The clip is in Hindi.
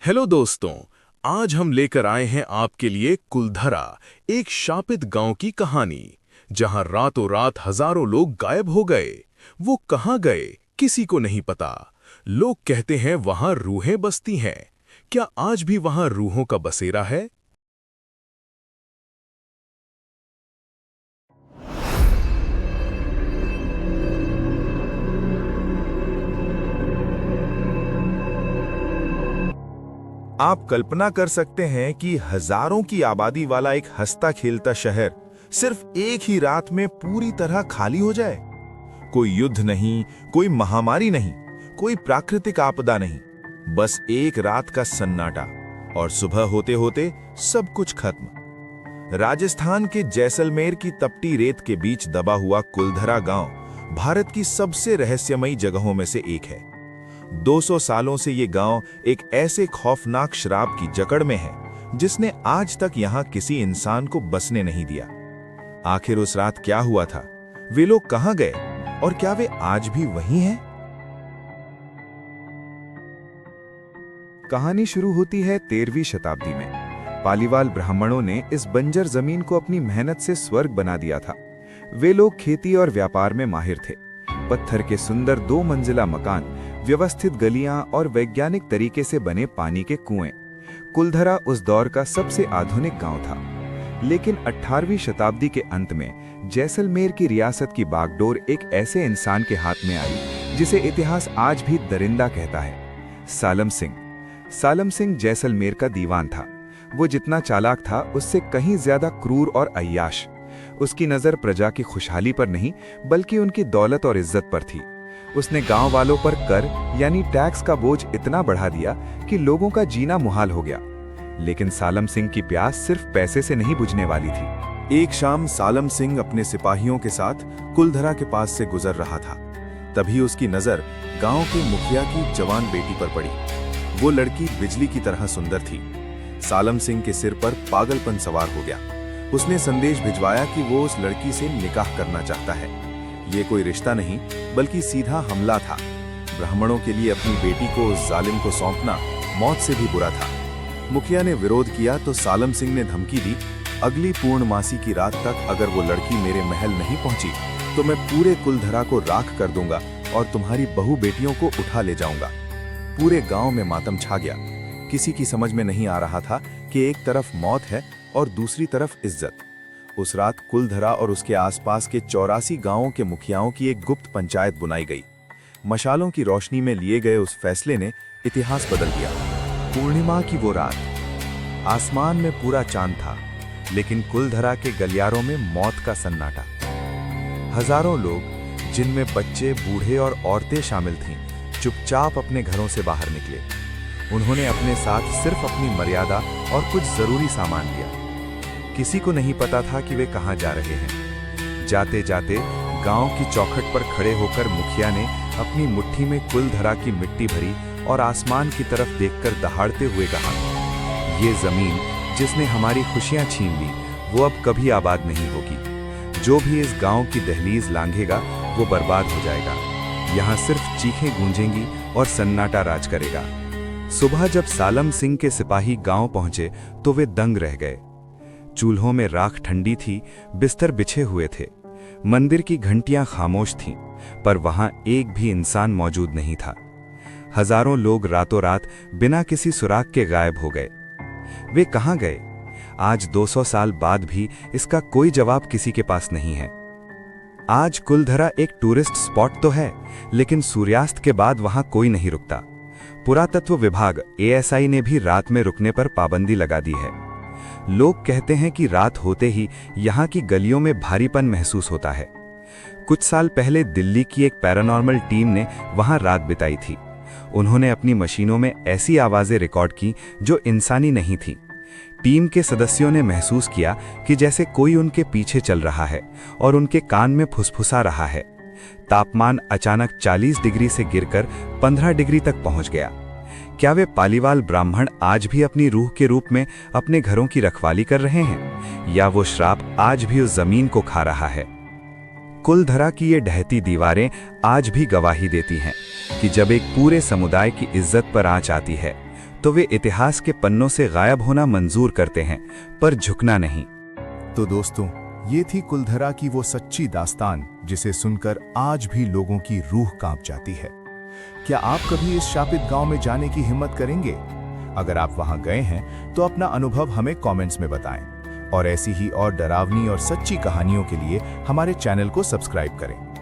हेलो दोस्तों। आज हम लेकर आए हैं आपके लिए कुलधरा, एक शापित गांव की कहानी, जहां रातों रात हजारों लोग गायब हो गए। वो कहां गए किसी को नहीं पता। लोग कहते हैं वहां रूहें बसती हैं। क्या आज भी वहां रूहों का बसेरा है? आप कल्पना कर सकते हैं कि हजारों की आबादी वाला एक हंसता खेलता शहर सिर्फ एक ही रात में पूरी तरह खाली हो जाए। कोई युद्ध नहीं, कोई महामारी नहीं, कोई प्राकृतिक आपदा नहीं, बस एक रात का सन्नाटा, और सुबह होते होते सब कुछ खत्म। राजस्थान के जैसलमेर की तपती रेत के बीच दबा हुआ कुलधरा गांव भारत की सबसे रहस्यमयी जगहों में से एक है। 200 सालों से ये गांव एक ऐसे खौफनाक शराब की जकड़ में है जिसने आज तक यहां किसी इंसान को बसने नहीं दिया। आखिर उस रात क्या हुआ था? वे लोग कहां गए और क्या वे आज भी वहीं हैं? कहानी शुरू होती है 13वीं शताब्दी में। पालीवाल ब्राह्मणों ने इस बंजर जमीन को अपनी मेहनत से स्वर्ग बना दिया था। वे लोग खेती और व्यापार में माहिर थे। पत्थर के सुंदर 2 मंजिला मकान, व्यवस्थित गलियां और वैज्ञानिक तरीके से बने पानी के कुएं। कुलधरा उस दौर का सबसे आधुनिक गांव था। लेकिन 18वीं शताब्दी के अंत में जैसलमेर की रियासत की बागडोर एक ऐसे इंसान के हाथ में आई जिसे इतिहास आज भी दरिंदा कहता है, सालम सिंह। सालम सिंह जैसलमेर का दीवान था। वो जितना चालाक था उससे कहीं ज्यादा क्रूर और अय्याश। उसकी नजर प्रजा की खुशहाली पर नहीं बल्कि उनकी दौलत और इज्जत पर थी। उसने गांव वालों पर कर यानी टैक्स का बोझ इतना बढ़ा दिया कि लोगों का जीना मुहाल हो गया। लेकिन सालम सिंह की प्यास सिर्फ पैसे से नहीं बुझने वाली थी। एक शाम सालम सिंह अपने सिपाहियों के साथ कुलधरा के पास से गुजर रहा था। तभी उसकी नजर गांव के मुखिया की जवान बेटी पर पड़ी। वो लड़की बिजली की तरह सुंदर थी। सालम सिंह के सिर पर पागलपन सवार हो गया। उसने संदेश भिजवाया कि वो उस लड़की से निकाह करना चाहता है। ये कोई रिश्ता नहीं बल्कि सीधा हमला था। ब्राह्मणों के लिए अपनी बेटी को उस जालिम को सौंपना मौत से भी बुरा था। मुखिया ने विरोध किया तो सालम सिंह ने धमकी दी, अगली पूर्णमासी की रात तक अगर वो लड़की मेरे महल नहीं पहुंची तो मैं पूरे कुलधरा को राख कर दूंगा और तुम्हारी बहू बेटियों को उठा ले जाऊंगा। पूरे गांव में मातम छा गया। किसी की समझ में नहीं आ रहा था कि एक तरफ मौत है और दूसरी तरफ इज्जत। उस रात कुलधरा और उसके आसपास के 84 गांवों के मुखियाओं की एक गुप्त पंचायत बुलाई गई। मशालों की रोशनी में लिए गए उस फैसले ने इतिहास बदल दिया। पूर्णिमा की वो रात, आसमान में पूरा चांद था, लेकिन कुलधरा के गलियारों में मौत का सन्नाटा। हजारों लोग, जिनमें बच्चे, बूढ़े और औरतें शामिल थीं, चुपचाप अपने घरों से बाहर निकले। उन्होंने अपने साथ सिर्फ अपनी मर्यादा और कुछ जरूरी सामान लिया। किसी को नहीं पता था कि वे कहां जा रहे हैं। जाते जाते गांव की चौखट पर खड़े होकर मुखिया ने अपनी मुट्ठी में कुलधरा की मिट्टी भरी और आसमान की तरफ देखकर दहाड़ते हुए कहा, ये जमीन जिसने हमारी खुशियां छीन ली वो अब कभी आबाद नहीं होगी। जो भी इस गांव की दहलीज लांघेगा वो बर्बाद हो जाएगा। यहाँ सिर्फ चीखें गूंजेंगी और सन्नाटा राज करेगा। सुबह जब सालम सिंह के सिपाही गांव पहुंचे तो वे दंग रह गए। चूल्हों में राख ठंडी थी, बिस्तर बिछे हुए थे, मंदिर की घंटियां खामोश थीं, पर वहां एक भी इंसान मौजूद नहीं था। हजारों लोग रातों रात बिना किसी सुराग के गायब हो गए। वे कहां गए? आज 200 साल बाद भी इसका कोई जवाब किसी के पास नहीं है। आज कुलधरा एक टूरिस्ट स्पॉट तो है, लेकिन सूर्यास्त के बाद वहां कोई नहीं रुकता। पुरातत्व विभाग ASI ने भी रात में रुकने पर पाबंदी लगा दी है। लोग कहते हैं कि रात होते ही यहाँ की गलियों में भारीपन महसूस होता है। कुछ साल पहले दिल्ली की एक पैरानॉर्मल टीम ने वहां रात बिताई थी। उन्होंने अपनी मशीनों में ऐसी आवाजें रिकॉर्ड की जो इंसानी नहीं थी। टीम के सदस्यों ने महसूस किया कि जैसे कोई उनके पीछे चल रहा है और उनके कान में फुसफुसा रहा है। तापमान अचानक 40 डिग्री से गिरकर 15 डिग्री तक पहुंच गया। क्या वे पालीवाल ब्राह्मण आज भी अपनी रूह के रूप में अपने घरों की रखवाली कर रहे हैं, या वो श्राप आज भी उस जमीन को खा रहा है? कुलधरा की ये ढहती दीवारें आज भी गवाही देती हैं कि जब एक पूरे समुदाय की इज्जत पर आंच आती है तो वे इतिहास के पन्नों से गायब होना मंजूर करते हैं, पर झुकना नहीं। तो दोस्तों, ये थी कुलधरा की वो सच्ची दास्तान जिसे सुनकर आज भी लोगों की रूह कांप जाती है। क्या आप कभी इस शापित गांव में जाने की हिम्मत करेंगे? अगर आप वहां गए हैं तो अपना अनुभव हमें कमेंट्स में बताएं और ऐसी ही और डरावनी और सच्ची कहानियों के लिए हमारे चैनल को सब्सक्राइब करें।